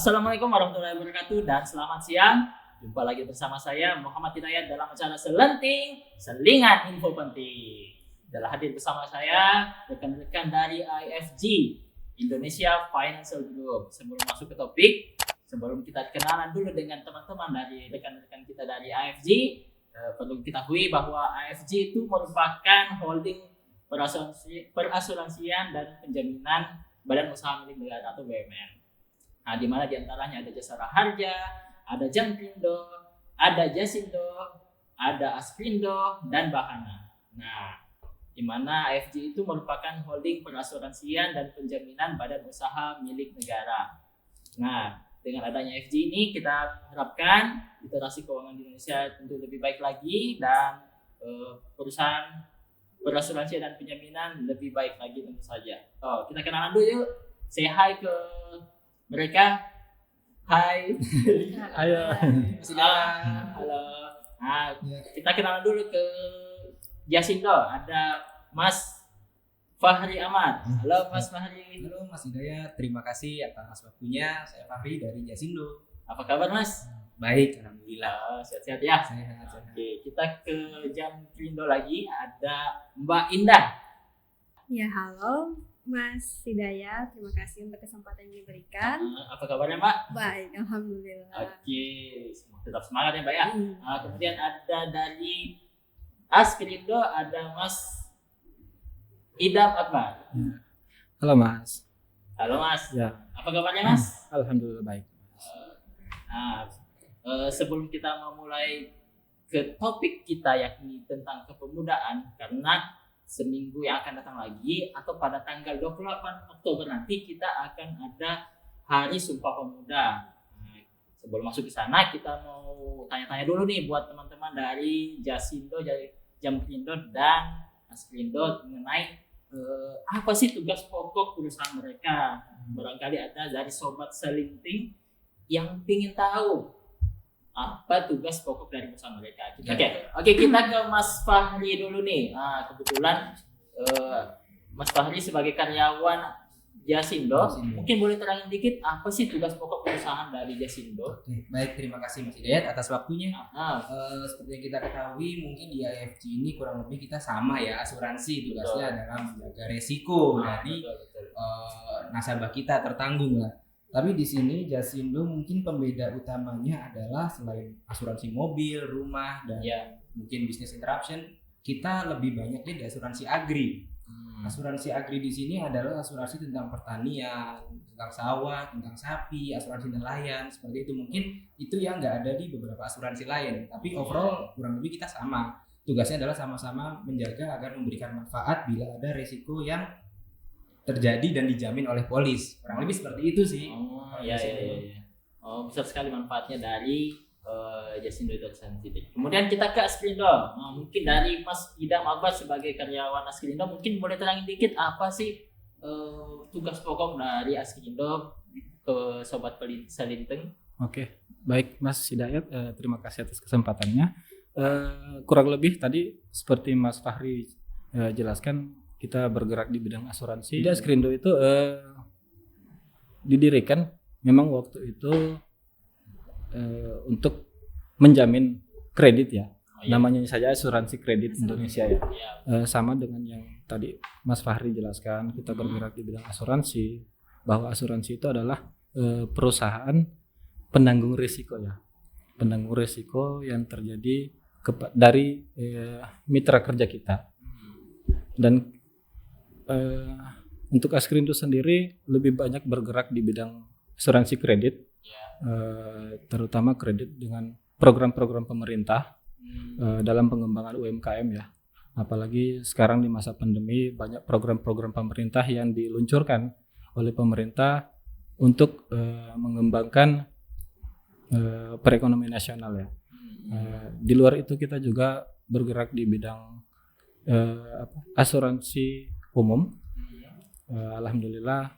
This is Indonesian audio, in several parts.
Assalamualaikum warahmatullahi wabarakatuh dan selamat siang. Jumpa lagi bersama saya Muhammad Hidayat dalam acara Selenting Selingan Info Penting. Telah hadir bersama saya rekan-rekan dari IFG Indonesia Financial Group. Sebelum masuk ke topik, sebelum kita kenalan dulu dengan teman-teman dari rekan-rekan kita dari IFG, perlu diketahui bahwa IFG itu merupakan holding perasuransian dan penjaminan badan usaha milik negara atau BUMN. Nah, di mana diantaranya ada Jasara Harja, ada Jampindo, ada Jasindo, ada Askrindo, dan Bahana. Nah, di mana IFG itu merupakan holding perasuransian dan penjaminan badan usaha milik negara. Nah, dengan adanya IFG ini kita harapkan literasi keuangan di Indonesia tentu lebih baik lagi dan perusahaan perasuransian dan penjaminan lebih baik lagi tentu saja. Kita kenalan dulu yuk. Say hi ke mereka. Hai. Ayo. Halo. Nah, kita kenalan dulu ke Jasindo. Ada Mas Fahri Ahmad. Halo Mas Fahri. Halo Mas Hidayat, terima kasih atas waktunya. Saya Fahri dari Jasindo. Apa kabar Mas? Baik, alhamdulillah. Sehat-sehat ya. Sehat. Oke, kita ke Jampindo lagi. Ada Mbak Indah. Ya, halo Mas Hidayat, terima kasih untuk kesempatan yang diberikan. Apa kabarnya Mbak? Baik, alhamdulillah. Oke, tetap semangat ya Mbak ya. Kemudian ada dari Askrindo, ada Mas Idam Akbar. Halo Mas. Halo Mas. Ya. Apa kabarnya Mas? Alhamdulillah baik. Nah, sebelum kita memulai ke topik kita yakni tentang kepemudaan, karena seminggu yang akan datang lagi atau pada tanggal 28 Oktober nanti kita akan ada Hari Sumpah Pemuda. Nah, sebelum masuk ke sana kita mau tanya-tanya dulu nih buat teman-teman dari Jasindo, Jampindo dan Askrindo mengenai apa sih tugas pokok perusahaan mereka. Barangkali ada dari Sobat Selinting yang ingin tahu apa tugas pokok dari perusahaan mereka. Oke, kita ke Mas Fahri dulu nih. Nah, kebetulan Mas Fahri sebagai karyawan Jasindo, mungkin boleh terangin dikit apa sih tugas pokok perusahaan dari Jasindo? Oke, baik, terima kasih Mas Hidayat atas waktunya. Seperti yang kita ketahui, mungkin di IFG ini kurang lebih kita sama ya, asuransi tugasnya adalah menjaga resiko dari nasabah kita tertanggung lah. Tapi di sini Jasindo mungkin pembeda utamanya adalah selain asuransi mobil, rumah, dan mungkin business interruption, kita lebih banyaknya di asuransi agri. Asuransi agri di sini adalah asuransi tentang pertanian, tentang sawah, tentang sapi, asuransi nelayan, seperti itu. Mungkin itu yang nggak ada di beberapa asuransi lain. Tapi overall kurang lebih kita sama. Tugasnya adalah sama-sama menjaga agar memberikan manfaat bila ada resiko yang terjadi dan dijamin oleh polis. Kurang lebih seperti itu sih. Iya. Besar sekali manfaatnya dari Jasindo itu sendiri. Kemudian kita ke Askrindo. Mungkin dari Mas Idam Akbar sebagai karyawan Askrindo, mungkin boleh terangin dikit apa sih tugas pokok dari Askrindo ke Sobat Selinting? Oke, baik Mas Hidayat, terima kasih atas kesempatannya. Kurang lebih tadi seperti Mas Fahri jelaskan, kita bergerak di bidang asuransi. Jadi Askrindo itu didirikan memang waktu itu untuk menjamin kredit ya. Namanya saja asuransi kredit Indonesia ya. Sama dengan yang tadi Mas Fahri jelaskan, kita bergerak di bidang asuransi, bahwa asuransi itu adalah perusahaan penanggung risiko ya. Penanggung risiko yang terjadi dari mitra kerja kita. Dan untuk Askrindo sendiri lebih banyak bergerak di bidang asuransi kredit, terutama kredit dengan program-program pemerintah dalam pengembangan UMKM ya. Apalagi sekarang di masa pandemi banyak program-program pemerintah yang diluncurkan oleh pemerintah untuk mengembangkan perekonomian nasional ya. Di luar itu kita juga bergerak di bidang asuransi umum. Alhamdulillah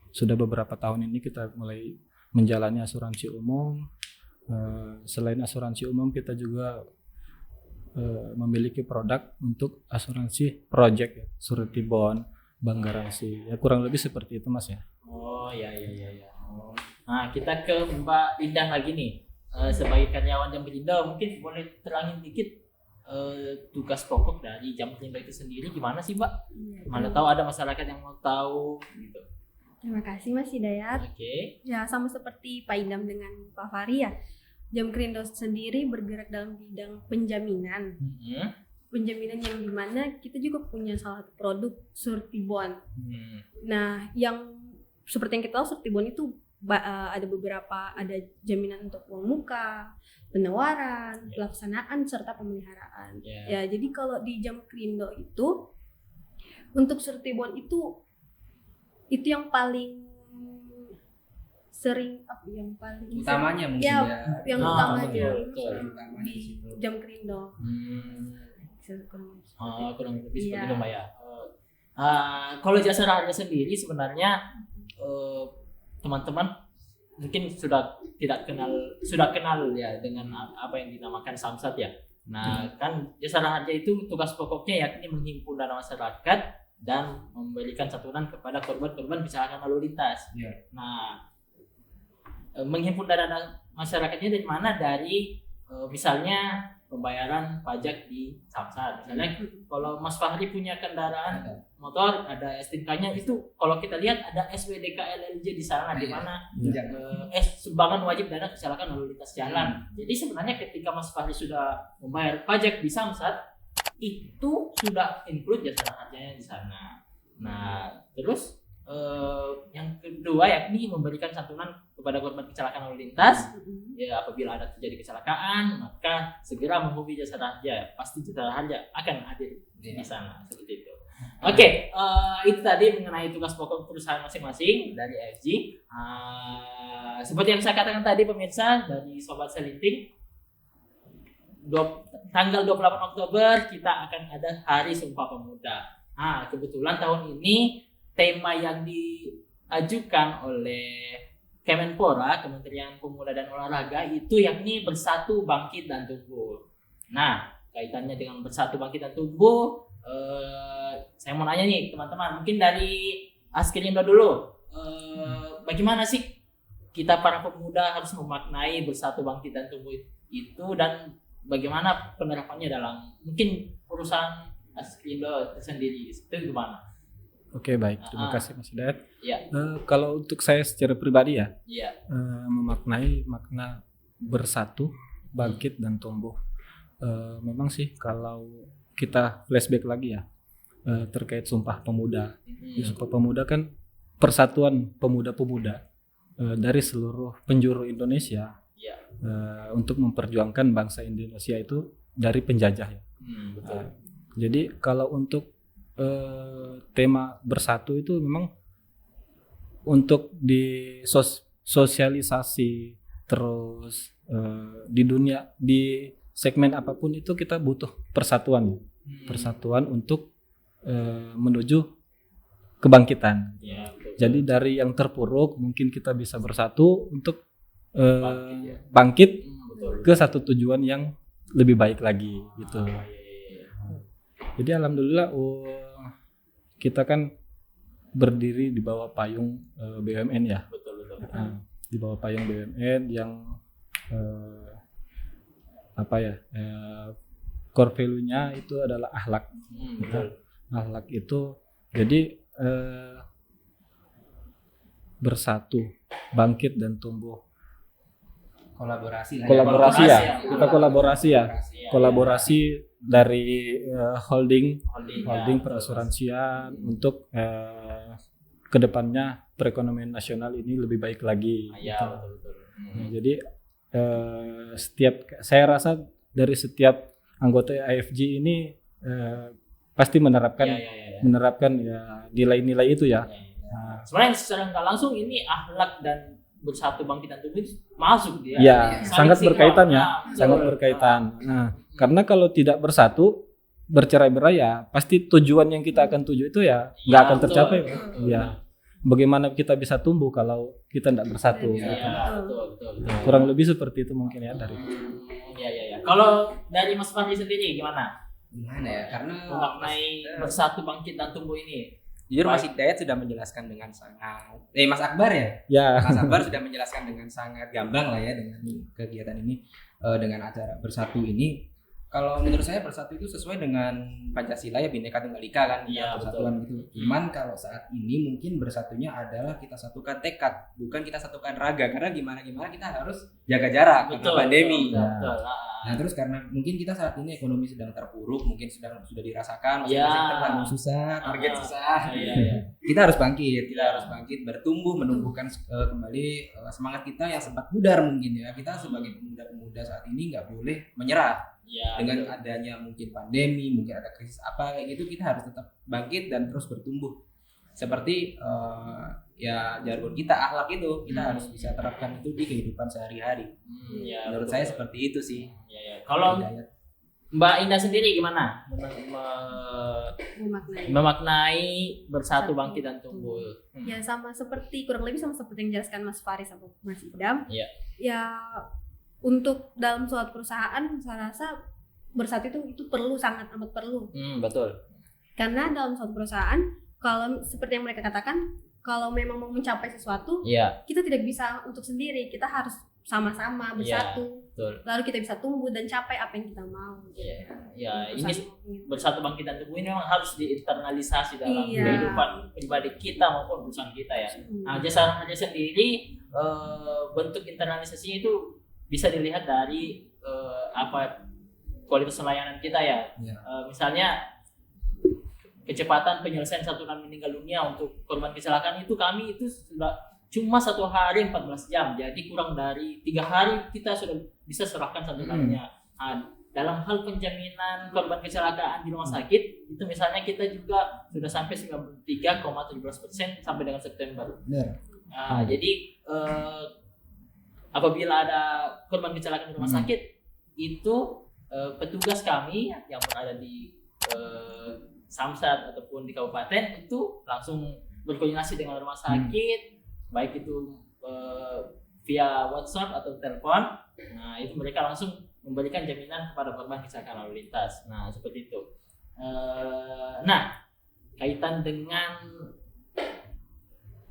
sudah beberapa tahun ini kita mulai menjalani asuransi umum. Selain asuransi umum kita juga memiliki produk untuk asuransi project ya, surety bond, bank garansi. Ya kurang lebih seperti itu Mas ya. Oh iya. Nah, kita ke Mbak Indah lagi nih. Sebagai karyawan Jamkrindo, mungkin boleh terangin dikit tugas pokok dari Jamkrindo itu sendiri gimana sih, Mbak? Iya, Mana tahu ada masyarakat yang mau tahu gitu. terima kasih Mas Hidayat. Oke. Ya, sama seperti Pak Idam dengan Pak Fahri ya. Jamkrindo sendiri bergerak dalam bidang penjaminan. Penjaminan yang dimana kita juga punya salah satu produk surety bond. Nah, yang seperti yang kita tahu surety bond itu ada beberapa, ada jaminan untuk uang muka, penawaran, pelaksanaan serta pemeliharaan. Ya, jadi kalau di Jamkrindo itu untuk surety bond itu yang paling sering yang paling utamanya mungkin ya, ya. yang utamanya Utamanya di Jamkrindo. Kurang lebih seperti itu, Mbak ya. Kalau jasa harga sendiri sebenarnya teman-teman mungkin sudah kenal ya dengan apa yang dinamakan samsat ya. Nah, kan jasa harga itu tugas pokoknya yakni menghimpun dana masyarakat dan memberikan santunan kepada korban-korban kecelakaan lalu lintas. Nah, menghimpun dana masyarakatnya dari mana? Dari misalnya pembayaran pajak di samsat. Misalnya kalau Mas Fahri punya kendaraan motor, ada STNK-nya itu kalau kita lihat ada SWDK LLJ di sana di mana sumbangan wajib dana kecelakaan lalu lintas jalan. Jadi sebenarnya ketika Mas Fahri sudah membayar pajak di samsat itu sudah include jasa harganya di sana. Nah, terus yang kedua yakni memberikan santunan kepada korban kecelakaan lalu lintas. Ya, apabila ada terjadi kecelakaan maka segera menghubungi jasa harja, pasti jasa harja akan hadir di sana seperti itu. Oke, itu tadi mengenai tugas pokok perusahaan masing-masing dari AFG. Seperti yang saya katakan tadi pemirsa dari Sobat Selinting, tanggal 28 Oktober kita akan ada Hari Sumpah Pemuda. Kebetulan tahun ini tema yang diajukan oleh Kemenpora, Kementerian Pemuda dan Olahraga itu yakni bersatu, bangkit dan tumbuh. Nah, kaitannya dengan bersatu, bangkit dan tumbuh, saya mau nanya nih teman-teman, mungkin dari Askerindo dulu, bagaimana sih kita para pemuda harus memaknai bersatu, bangkit dan tumbuh itu, dan bagaimana penerapannya dalam mungkin perusahaan Askerindo sendiri itu gimana? Oke, baik, terima kasih Mas Hidayat. Ya. Kalau untuk saya secara pribadi ya, ya. Memaknai makna bersatu, bangkit dan tumbuh. Memang sih kalau kita flashback lagi ya terkait Sumpah Pemuda. Di Sumpah Pemuda kan persatuan pemuda-pemuda dari seluruh penjuru Indonesia untuk memperjuangkan bangsa Indonesia itu dari penjajah ya. Betul. Jadi kalau untuk tema bersatu itu memang untuk di sosialisasi terus di dunia, di segmen apapun itu kita butuh persatuan, persatuan untuk menuju kebangkitan. Jadi dari yang terpuruk mungkin kita bisa bersatu untuk bangkit ke satu tujuan yang lebih baik lagi gitu. Jadi alhamdulillah kita kan berdiri di bawah payung BUMN ya. Betul. Di bawah payung BUMN yang core value-nya itu adalah akhlak. Akhlak itu jadi bersatu, bangkit dan tumbuh. Kolaborasi ya. Kita kolaborasi dari holding perasuransian untuk kedepannya perekonomian nasional ini lebih baik lagi. Betul. Jadi saya rasa dari setiap anggota AFG ini pasti menerapkan nilai-nilai itu ya. Sebenarnya secara nggak langsung ini akhlak dan bersatu, bangkit dan tumbuh masuk dia. Ya, sangat berkaitan ya, sangat berkaitan. Nah, karena kalau tidak bersatu, bercerai-berai ya, pasti tujuan yang kita akan tuju itu ya nggak akan tercapai. Ya, bagaimana kita bisa tumbuh kalau kita tidak bersatu? Betul. Kurang lebih seperti itu mungkin ya dari. Iya. Kalau dari Mas Fahri sendiri gimana? Gimana ya? Karena memaknai bersatu, bangkit dan tumbuh ini. Jujur Mas Hidayat sudah menjelaskan dengan sangat Mas Akbar ya? Ya. Mas Akbar sudah menjelaskan dengan sangat gamblang lah ya dengan kegiatan ini, dengan acara Bersatu ini. Kalau menurut saya Bersatu itu sesuai dengan Pancasila ya, Bhinneka Tunggal Ika kan, ya, persatuan gitu. Cuman kalau saat ini mungkin bersatunya adalah kita satukan tekad, bukan kita satukan raga, karena gimana kita harus jaga jarak karena pandemi. Betul. Nah terus karena mungkin kita saat ini ekonomi sedang terpuruk, mungkin sudah dirasakan masing-masing tertanggung susah, target susah. Kita harus bangkit, bertumbuh, menumbuhkan kembali semangat kita yang sempat pudar mungkin ya. Kita sebagai pemuda-pemuda saat ini nggak boleh menyerah. Dengan adanya mungkin pandemi, mungkin ada krisis apa kayak gitu, kita harus tetap bangkit dan terus bertumbuh. Seperti ya jargon kita, akhlak itu kita harus bisa terapkan itu di kehidupan sehari-hari. Menurut saya seperti itu sih. Kalau Mbak Indah sendiri gimana memaknai Bersatu Bangkit dan Tumbuh? Ya sama seperti, kurang lebih sama seperti yang dijelaskan Mas Faris atau Mas Idam. Ya untuk dalam suatu perusahaan saya rasa bersatu itu perlu, sangat amat perlu. Betul. Karena dalam suatu perusahaan, kalau seperti yang mereka katakan, kalau memang mau mencapai sesuatu, kita tidak bisa untuk sendiri, kita harus sama-sama bersatu. Lalu kita bisa tumbuh dan capai apa yang kita mau. Ini Bersatu Bangkit dan Tumbuh ini memang harus diinternalisasi dalam kehidupan pribadi kita maupun perusahaan kita ya. Nah, jasa sendiri bentuk internalisasinya itu bisa dilihat dari kualitas layanan kita ya. Misalnya kecepatan penyelesaian santunan meninggal dunia untuk korban kecelakaan itu kami itu sudah cuma 1 hari 14 jam, jadi kurang dari 3 hari kita sudah bisa serahkan santunannya. Dalam hal penjaminan korban kecelakaan di rumah sakit itu misalnya kita juga sudah sampai 93,17% sampai dengan September. Jadi apabila ada korban kecelakaan di rumah sakit, itu petugas kami yang berada di Samsat ataupun di kabupaten itu langsung berkoordinasi dengan rumah sakit, baik itu via WhatsApp atau telepon. Nah itu mereka langsung memberikan jaminan kepada korban kecelakaan lalu lintas. Nah seperti itu. Nah kaitan dengan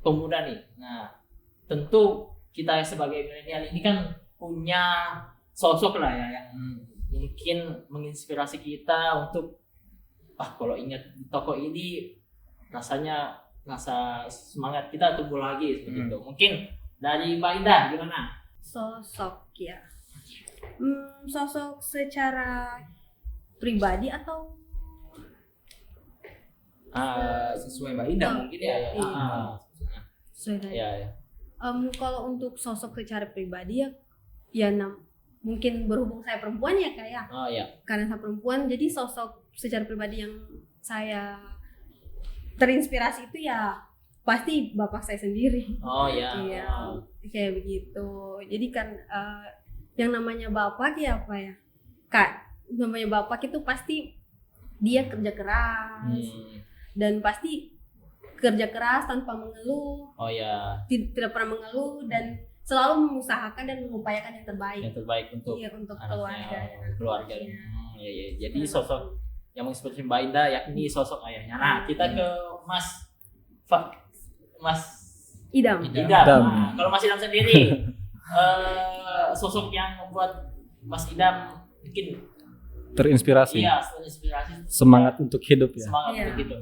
pemuda nih. Nah tentu kita sebagai milenial ini kan punya sosok lah ya yang mungkin menginspirasi kita untuk kalau ingat toko ini rasanya rasa semangat kita tumbuh lagi seperti itu. Mungkin dari Mbak Indah gimana? Sosok ya. Sosok secara pribadi atau sesuai Mbak Indah mungkin ya. Kalau untuk sosok secara pribadi ya mungkin berhubung saya perempuan ya kayak. Karena saya perempuan, jadi sosok secara pribadi yang saya terinspirasi itu ya pasti bapak saya sendiri. Kayak begitu. Jadi kan yang namanya bapak ya apa ya? Namanya bapak itu pasti dia kerja keras. Dan pasti kerja keras tanpa mengeluh. Tidak pernah mengeluh dan selalu mengusahakan dan mengupayakan yang terbaik untuk keluarga. Jadi sosok yang menginspirasi Mbak Indah yakni sosok ayahnya. Nah, kita ke Mas Idam. Nah, kalau Mas Idam sendiri sosok yang membuat Mas Idam bikin terinspirasi. Terinspirasi. Semangat untuk hidup ya. Untuk hidup.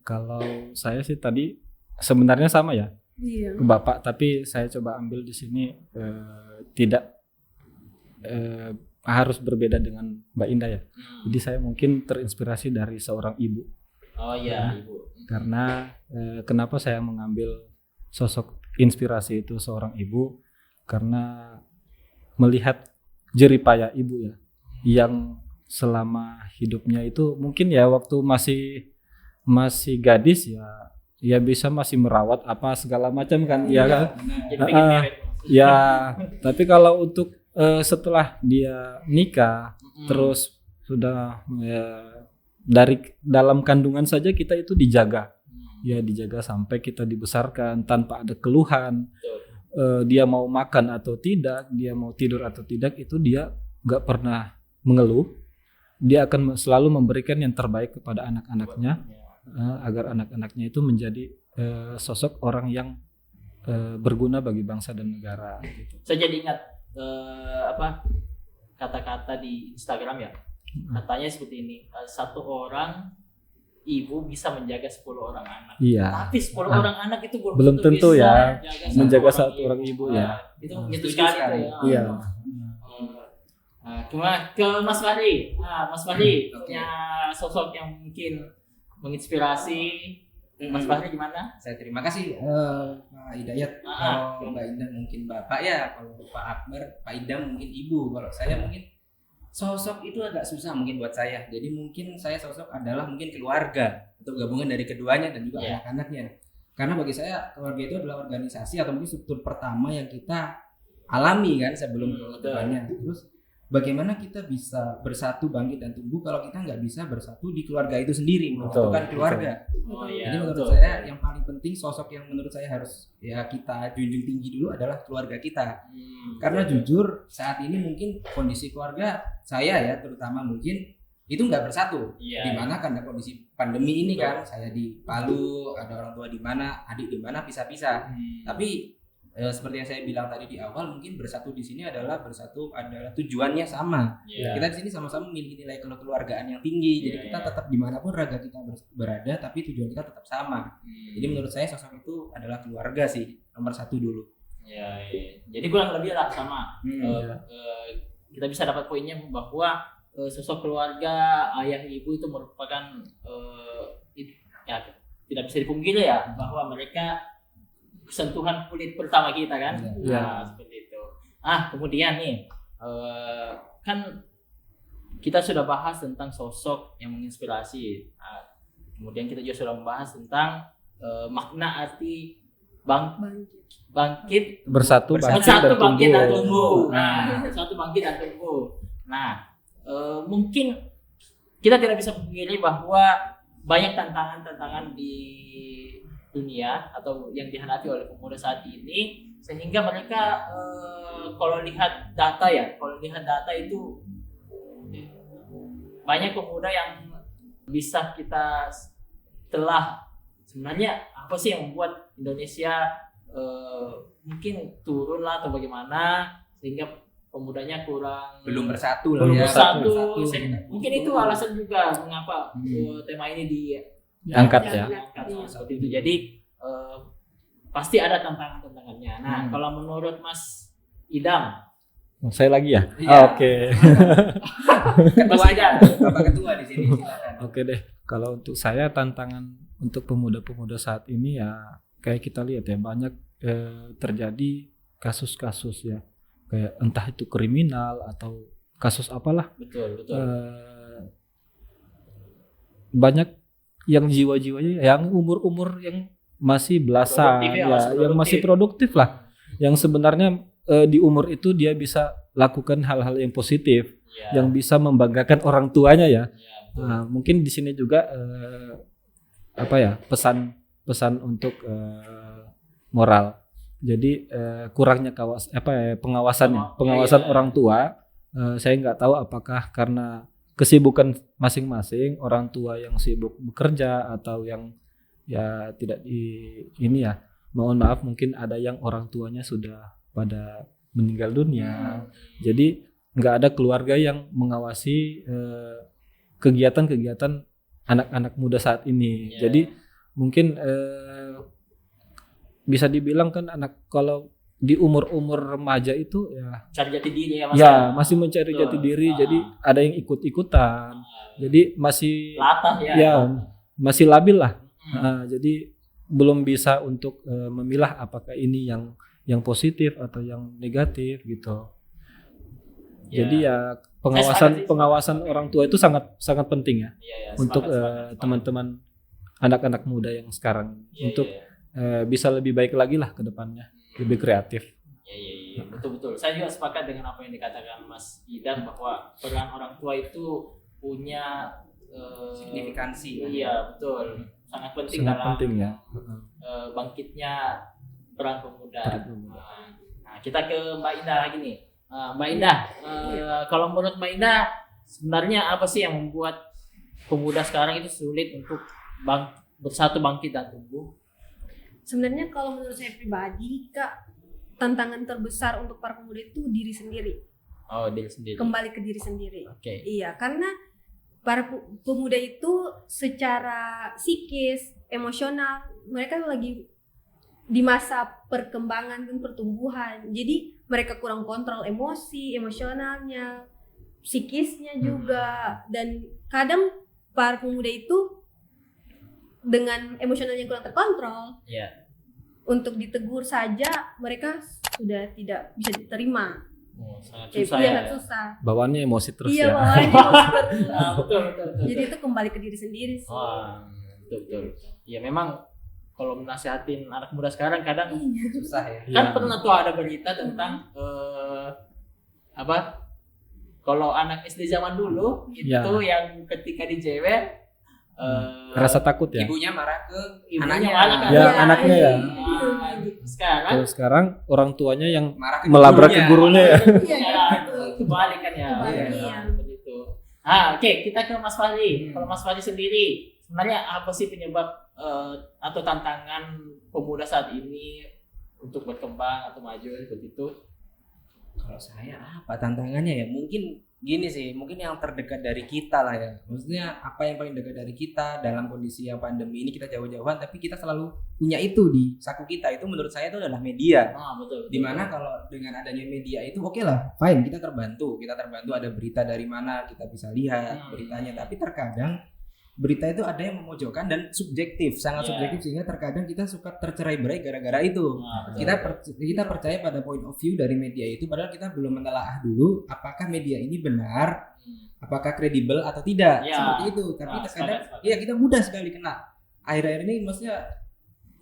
Kalau saya sih tadi sebenarnya sama ya. Ke Bapak, tapi saya coba ambil di sini tidak harus berbeda dengan Mbak Indah ya. Jadi saya mungkin terinspirasi dari seorang ibu. Ibu. Karena kenapa saya mengambil sosok inspirasi itu seorang ibu? Karena melihat jeripaya ibu ya, yang selama hidupnya itu mungkin ya waktu masih gadis ya bisa masih merawat apa segala macam kan ya kan. Tapi kalau untuk setelah dia nikah terus sudah dari dalam kandungan saja kita itu dijaga sampai kita dibesarkan tanpa ada keluhan. Dia mau makan atau tidak, dia mau tidur atau tidak, itu dia nggak pernah mengeluh. Dia akan selalu memberikan yang terbaik kepada anak-anaknya. agar anak-anaknya itu menjadi sosok orang yang berguna bagi bangsa dan negara gitu. Saya jadi ingat kata-kata di Instagram ya, katanya seperti ini, satu orang ibu bisa menjaga 10 orang anak. Iya. Tapi 10 orang anak itu belum tentu bisa ya menjaga satu orang ibu ya. Itu sekali. Iya. Ke Mas Fahri. Mas Fahri punya sosok yang mungkin menginspirasi. Mas Fahri gimana? Saya terima kasih Pak Hidayat. Kalau Mbak Indah mungkin bapak ya, kalau Pak Akbar, Pak Indah mungkin ibu. Kalau saya mungkin sosok itu agak susah mungkin buat saya. Jadi mungkin saya sosok adalah mungkin keluarga atau gabungan dari keduanya dan juga anak-anaknya. Karena bagi saya keluarga itu adalah organisasi atau mungkin struktur pertama yang kita alami kan sebelum kedepannya. Terus bagaimana kita bisa bersatu, bangkit dan tumbuh kalau kita nggak bisa bersatu di keluarga itu sendiri, membutuhkan keluarga. Jadi menurut saya yang paling penting sosok yang menurut saya harus ya kita junjung tinggi dulu adalah keluarga kita. Karena jujur saat ini mungkin kondisi keluarga saya ya terutama mungkin itu nggak bersatu. Dimana karena kondisi pandemi ini kan, saya di Palu, ada orang tua di mana, adik di mana, pisah-pisah. Tapi seperti yang saya bilang tadi di awal, mungkin bersatu di sini adalah tujuannya sama. Kita di sini sama-sama memiliki nilai kekeluargaan yang tinggi. Jadi kita tetap dimanapun raga kita berada, tapi tujuan kita tetap sama. Jadi menurut saya sosok itu adalah keluarga sih, nomor satu dulu. Jadi kurang lebih lah sama. Kita bisa dapat poinnya bahwa sosok keluarga, ayah ibu itu merupakan tidak bisa dipungkiri ya bahwa mereka sentuhan kulit pertama kita kan, seperti itu. Kemudian nih, kan kita sudah bahas tentang sosok yang menginspirasi. Kemudian kita juga sudah membahas tentang makna arti bangkit, bersatu, bangkit dan tumbuh. Bersatu, bangkit dan tumbuh. Mungkin kita tidak bisa memungkiri bahwa banyak tantangan-tantangan di dunia atau yang dihadapi oleh pemuda saat ini, sehingga mereka kalau lihat data itu banyak pemuda yang bisa kita telah sebenarnya apa sih yang membuat Indonesia mungkin turun lah atau bagaimana sehingga pemudanya belum bersatu. Mungkin itu alasan juga mengapa tema ini diangkat ya. Seperti itu. Jadi pasti ada tantangannya. Kalau menurut Mas Idam, saya lagi ya. Oke. Mas Idam, Bapak Ketua di sini. Oke deh. Kalau untuk saya tantangan untuk pemuda-pemuda saat ini ya kayak kita lihat ya banyak terjadi kasus-kasus ya kayak entah itu kriminal atau kasus apalah. Betul. Banyak yang jiwa-jiwanya yang umur-umur yang masih belasan yang masih produktif lah, yang sebenarnya di umur itu dia bisa lakukan hal-hal yang positif, yang bisa membanggakan orang tuanya ya. Mungkin di sini juga pesan untuk moral. Jadi kurangnya pengawasan orang tua. Saya nggak tahu apakah karena kesibukan masing-masing, orang tua yang sibuk bekerja atau yang ya tidak mohon maaf mungkin ada yang orang tuanya sudah pada meninggal dunia. Jadi nggak ada keluarga yang mengawasi kegiatan-kegiatan anak-anak muda saat ini. Jadi mungkin bisa dibilang kan anak kalau di umur-umur remaja itu ya cari jati diri masih mencari jati diri. Jadi ada yang ikut-ikutan. Jadi masih latah masih labil lah. Jadi belum bisa untuk memilah apakah ini yang positif atau yang negatif gitu. Jadi ya pengawasan orang tua itu sangat sangat penting ya, untuk teman-teman anak-anak muda yang sekarang untuk bisa lebih baik lagi lah ke depannya, lebih kreatif. Betul. Saya juga sepakat dengan apa yang dikatakan Mas Idam bahwa peran orang tua itu punya signifikansi. Iya, betul. Sangat penting ya. Bangkitnya peran pemuda. Kita ke Mbak Indah lagi nih. Mbak Indah, kalau menurut Mbak Indah sebenarnya apa sih yang membuat pemuda sekarang itu sulit untuk bersatu bangkit dan tumbuh? Sebenarnya kalau menurut saya pribadi, Kak, tantangan terbesar untuk para pemuda itu diri sendiri. Oh, diri sendiri. Kembali ke diri sendiri. Oke. Iya, karena para pemuda itu secara psikis, emosional, mereka lagi di masa perkembangan dan pertumbuhan. Jadi mereka kurang kontrol emosi, emosionalnya, psikisnya juga. Dan kadang para pemuda itu dengan emosionalnya kurang terkontrol, untuk ditegur saja mereka sudah tidak bisa diterima. Sangat susah ya. Sangat susah. Bawaannya emosi terus Iya, ya. bawaannya emosi terus. Betul. Jadi itu kembali ke diri sendiri sih. Betul. Ya memang kalau menasihatin anak muda sekarang kadang Susah ya. kan pernah tuh ada berita tentang kalau anak SD zaman dulu itu yang ketika dijewer Rasa takut ya. Ibunya marah ke ibunya anaknya. Ya, anaknya ya. Sekarang orang tuanya yang marah ke melabrak ke gurunya ya. Kebalik kan ya. Begitu. Oke, kita ke Mas Fahri. Kalau Mas Fahri sendiri sebenarnya apa sih penyebab atau tantangan pemuda saat ini untuk berkembang atau maju begitu? Kalau saya apa tantangannya ya? Mungkin gini sih, mungkin yang terdekat dari kita lah ya. Maksudnya apa yang paling dekat dari kita dalam kondisi yang pandemi ini, kita jauh-jauhan tapi kita selalu punya itu di saku kita. Itu menurut saya itu adalah media. Betul. Dimana kalau dengan adanya media itu oke lah, fine, kita terbantu ada berita dari mana kita bisa lihat beritanya. Tapi terkadang berita itu ada yang memojokkan dan subjektif, sangat subjektif, sehingga terkadang kita suka tercerai-berai gara-gara itu. Kita percaya pada point of view dari media itu, padahal kita belum menelaah dulu apakah media ini benar, apakah kredibel atau tidak, seperti itu. Tapi terkadang kita mudah sekali kena. Akhir-akhir ini maksudnya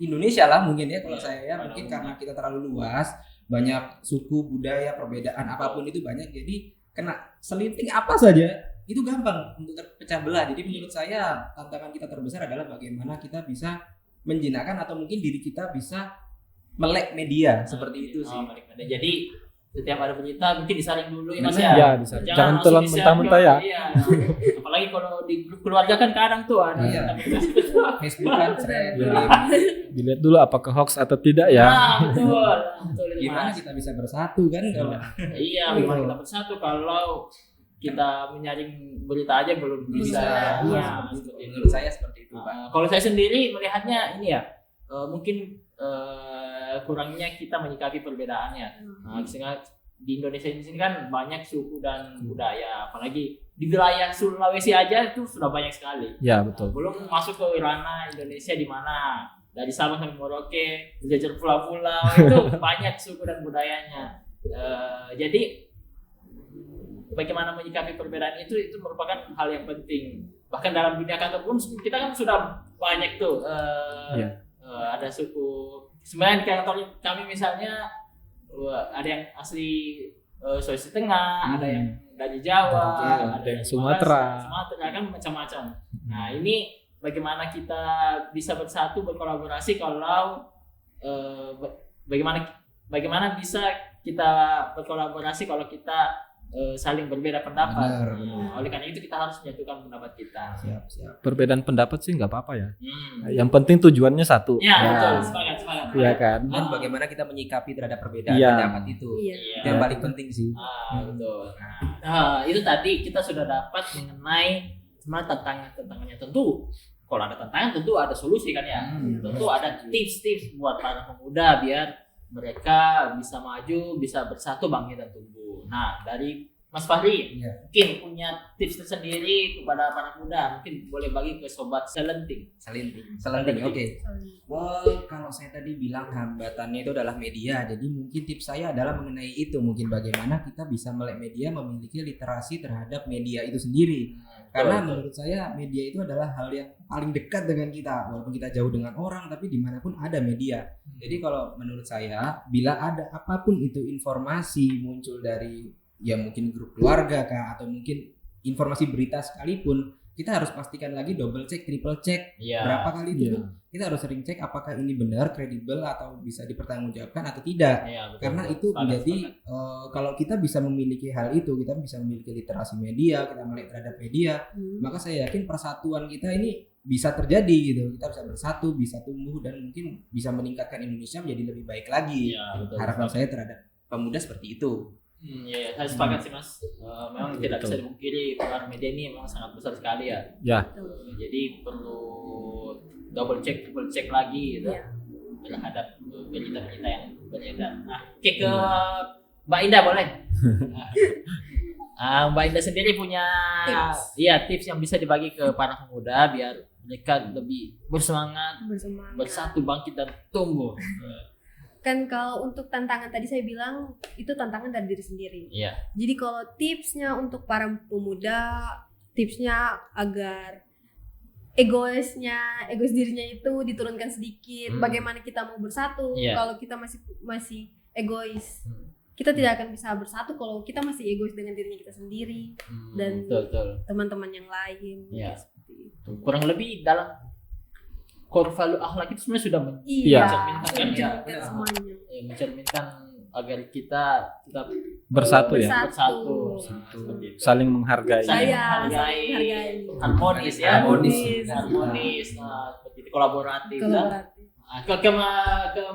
Indonesia lah mungkin ya, kalau saya ya mungkin karena kita terlalu luas, banyak suku, budaya, perbedaan apapun itu banyak, jadi kena selinting apa saja itu gampang untuk terpecah belah. Jadi menurut saya tantangan kita terbesar adalah bagaimana kita bisa menjinakkan atau mungkin diri kita bisa melek media seperti itu sih. Jadi setiap ada berita mungkin disaring dulu ya Mas ya. Iya, disaring. Jangan telan mentah-mentah ya. Iya. Apalagi kalau di grup keluarga kan kadang tuh ada Facebook kan dilihat dulu apakah hoax atau tidak ya. Betul. Gimana kita bisa bersatu kan kalau gimana kita bersatu kalau kita menyaring berita aja belum bisa. Menurut saya seperti itu, Pak. Kalau saya sendiri melihatnya ini ya, mungkin kurangnya kita menyikapi perbedaannya. Sehingga di Indonesia ini kan banyak suku dan budaya, apalagi di wilayah Sulawesi aja itu sudah banyak sekali. Ya, betul. Belum masuk ke ranah Indonesia di mana dari Sabang sampai Merauke, menjajah pulau-pulau itu banyak suku dan budayanya. Jadi bagaimana menyikapi perbedaan itu merupakan hal yang penting. Bahkan dalam dunia kantor pun kita kan sudah banyak tuh ada suku. Sebenarnya di kantor kami misalnya ada yang asli Sulawesi Tengah, ada yang dari Jawa, ada yang Sumatera kan macam-macam. Nah ini bagaimana kita bisa bersatu berkolaborasi kalau bagaimana bisa kita berkolaborasi kalau kita saling berbeda pendapat. Oleh karena itu kita harus menyatukan pendapat kita. Siap. Perbedaan pendapat sih nggak apa-apa ya. Yang penting tujuannya satu. Betul. Sepakat. Iya kan. Dan bagaimana kita menyikapi terhadap perbedaan pendapat itu. Itu yang paling penting sih. Betul. Nah, itu tadi kita sudah dapat mengenai sebenarnya tantangannya. Tentu kalau ada tantangan tentu ada solusi kan ya. Tentu ada tips-tips buat para pemuda biar mereka bisa maju, bisa bersatu, bangkit dan tumbuh. Nah, dari Mas Fahri, mungkin punya tips tersendiri kepada para muda, mungkin boleh bagi ke sobat selenting. Oke. Kalau saya tadi bilang hambatannya itu adalah media, jadi mungkin tips saya adalah mengenai itu, mungkin bagaimana kita bisa melek media, memiliki literasi terhadap media itu sendiri. Karena menurut saya media itu adalah hal yang paling dekat dengan kita, walaupun kita jauh dengan orang, tapi dimanapun ada media. Jadi kalau menurut saya, bila ada apapun itu informasi muncul dari ya mungkin grup keluarga kah, atau mungkin informasi berita sekalipun, kita harus pastikan lagi, double check, triple check, berapa kali itu kita harus sering cek apakah ini benar, kredibel atau bisa dipertanggungjawabkan atau tidak. Karena itu menjadi kalau kita bisa memiliki hal itu, kita bisa memiliki literasi media, kita melek terhadap media, maka saya yakin persatuan kita ini bisa terjadi gitu. Kita bisa bersatu, bisa tumbuh dan mungkin bisa meningkatkan Indonesia menjadi lebih baik lagi. Harapan saya terhadap pemuda seperti itu. Iya, saya sepakat sih Mas. Memang tidak bisa dipungkiri peran media ini memang sangat besar sekali ya. Ya. Jadi perlu double check lagi gitu terhadap berita-berita yang beredar. Nah, ke Mbak Indah boleh? Mbak Indah sendiri punya tips yang bisa dibagi ke para pemuda biar mereka lebih bersemangat, bersatu, bangkit dan tumbuh. Kan kalau untuk tantangan tadi saya bilang itu tantangan dari diri sendiri. Iya. Jadi kalau tipsnya untuk para pemuda, tipsnya agar egois dirinya itu diturunkan sedikit. Bagaimana kita mau bersatu kalau kita masih egois? Kita tidak akan bisa bersatu kalau kita masih egois dengan dirinya kita sendiri dan teman-teman yang lain. Seperti itu. Kurang lebih dalam core value akhlak itu sebenarnya sudah mencerminkan semuanya. Mencerminkan agar kita tetap bersatu. Saling menghargai. Harmonis. Nah, seperti itu, kolaboratif. Ke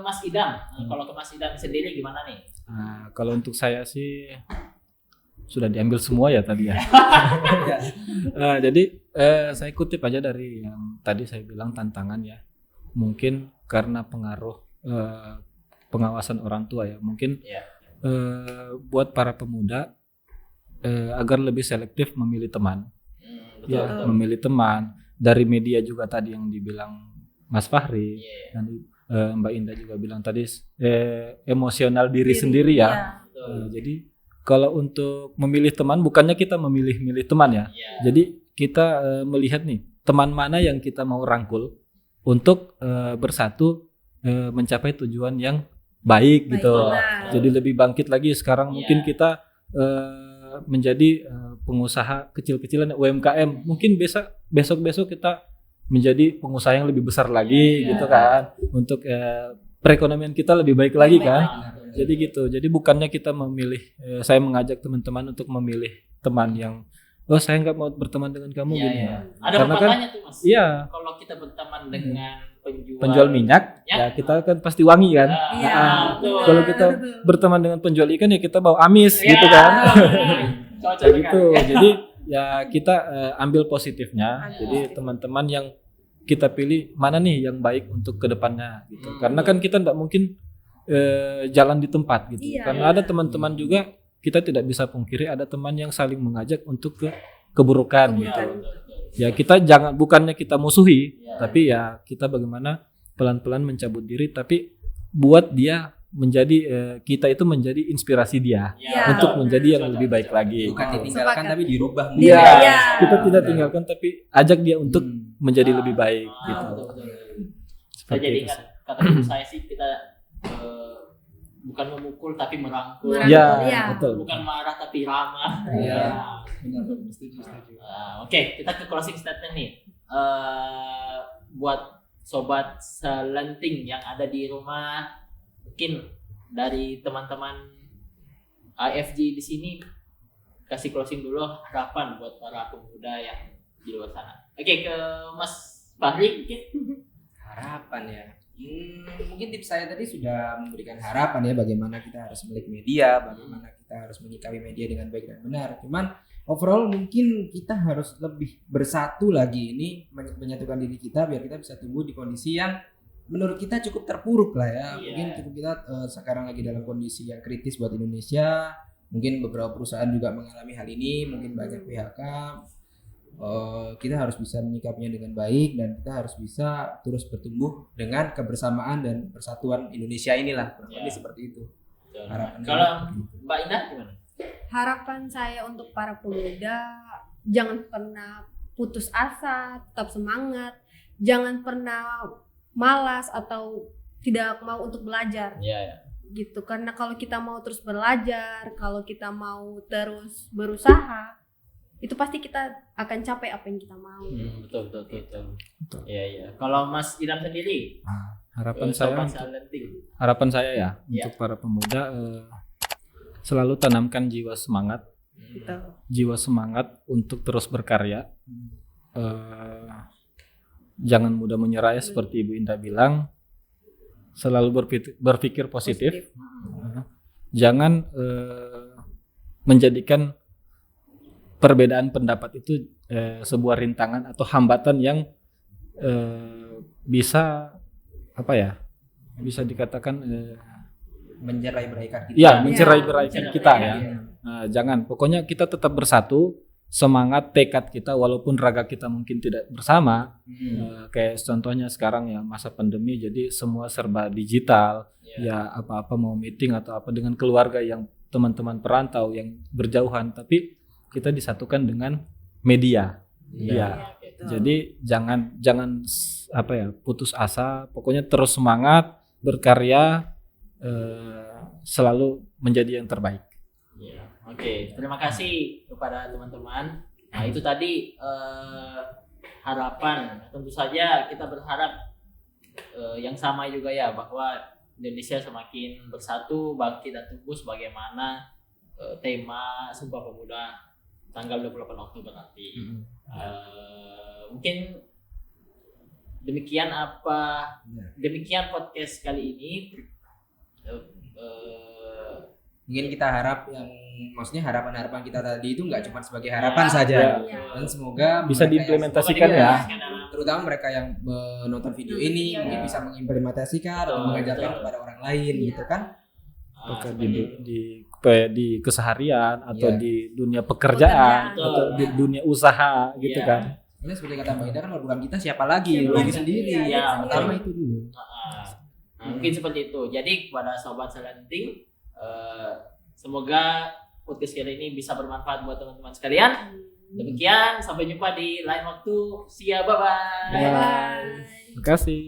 Mas Idam. Kalau ke Mas Idam sendiri gimana nih? Kalau untuk saya sih sudah diambil semua ya tadi ya. Jadi saya kutip aja dari yang tadi saya bilang tantangan ya. Mungkin karena pengaruh pengawasan orang tua ya. Mungkin buat para pemuda agar lebih selektif memilih teman. Betul. Memilih teman dari media juga tadi yang dibilang Mas Fahri dan Mbak Indah juga bilang tadi emosional diri sendiri ya. Jadi kalau untuk memilih teman bukannya kita memilih teman ya. Jadi kita melihat nih teman mana yang kita mau rangkul untuk bersatu mencapai tujuan yang baik gitu. Jadi lebih bangkit lagi sekarang mungkin kita menjadi pengusaha kecil-kecilan UMKM. Mungkin besok kita menjadi pengusaha yang lebih besar lagi gitu kan. Untuk perekonomian kita lebih baik lagi kan. Jadi gitu. Jadi bukannya kita memilih saya mengajak teman-teman untuk memilih teman yang saya nggak mau berteman dengan kamu gini. Ada pepatahnya tuh Mas. Iya. Kalau kita berteman dengan penjual minyak ya kita kan pasti wangi kan. Kalau kita berteman dengan penjual ikan ya kita bau amis gitu kan. Gitu. Jadi ya kita ambil positifnya. Jadi teman-teman yang kita pilih mana nih yang baik untuk kedepannya gitu. Karena kan kita tidak mungkin jalan di tempat gitu. Karena ada teman-teman juga kita tidak bisa pungkiri ada teman yang saling mengajak untuk ke keburukan gitu. Ya kita bukannya kita musuhi, tapi ya kita bagaimana pelan-pelan mencabut diri, tapi buat dia menjadi kita itu menjadi inspirasi dia untuk menjadi yang lebih baik lagi. Bukan ditinggalkan tapi dirubah. Kita tidak tinggalkan tapi ajak dia untuk menjadi lebih baik gitu. Saya jadi ingat kata saya sih kita bukan memukul tapi merangkul. Betul. Bukan marah tapi ramah. Benar, setuju. Oke, kita ke closing statement nih. Buat sobat selenting yang ada di rumah, mungkin dari teman-teman AFG di sini kasih closing dulu harapan buat para pemuda yang di luar sana. Oke, ke Mas Fahri. Harapan ya. Mungkin tips saya tadi sudah memberikan harapan ya bagaimana kita harus melek media, bagaimana kita harus menyikapi media dengan baik dan benar. Cuman overall mungkin kita harus lebih bersatu lagi ini menyatukan diri kita biar kita bisa tumbuh di kondisi yang menurut kita cukup terpuruk lah ya. Mungkin cukup kita sekarang lagi dalam kondisi yang kritis buat Indonesia. Mungkin beberapa perusahaan juga mengalami hal ini, mungkin banyak PHK. Kita harus bisa menyikapinya dengan baik dan kita harus bisa terus bertumbuh dengan kebersamaan dan persatuan Indonesia inilah kurang lebih seperti itu. Kalau Mbak Indah gimana? Harapan saya untuk para pemuda jangan pernah putus asa, tetap semangat, jangan pernah malas atau tidak mau untuk belajar. Gitu, karena kalau kita mau terus belajar, kalau kita mau terus berusaha, itu pasti kita akan capai apa yang kita mau. Betul. Iya. Kalau Mas Idam sendiri, harapan saya ya untuk para pemuda selalu tanamkan jiwa semangat, jiwa semangat untuk terus berkarya. jangan mudah menyerah ya, seperti Ibu Indah bilang, selalu berpikir positif. Jangan menjadikan perbedaan pendapat itu sebuah rintangan atau hambatan yang bisa bisa dikatakan mencerai-beraikan kita. Ya, mencerai-beraikan kita ya. Nah, jangan, pokoknya kita tetap bersatu, semangat tekad kita walaupun raga kita mungkin tidak bersama. Kayak contohnya sekarang ya masa pandemi, jadi semua serba digital. Ya apa-apa mau meeting atau apa dengan keluarga yang teman-teman perantau yang berjauhan, tapi kita disatukan dengan media. Ya. Jadi jangan putus asa, pokoknya terus semangat, berkarya, selalu menjadi yang terbaik. Oke, terima kasih kepada teman-teman. Nah, itu tadi harapan. Tentu saja kita berharap yang sama juga ya, bahwa Indonesia semakin bersatu, bangkit dan tumbuh sebagaimana tema Sumpah Pemuda tanggal 28 Oktober nanti. Mungkin demikian podcast kali ini. Mungkin kita harap maksudnya harapan-harapan kita tadi itu nggak cuma sebagai harapan saja, dan semoga bisa diimplementasikan ya. Terutama mereka yang menonton video ini mungkin bisa mengimplementasikan atau mengajarkan kepada orang lain gitu kan. Di keseharian atau di dunia pekerjaan atau di dunia usaha gitu kan. Ini seperti kata Mbak Ida kan, program kita siapa lagi? Diri sendiri. Pertama itu dulu. Mungkin seperti itu. Jadi kepada sobat Selenting, semoga podcast kali ini bisa bermanfaat buat teman-teman sekalian. Demikian, sampai jumpa di lain waktu. See ya, bye-bye. Terima kasih.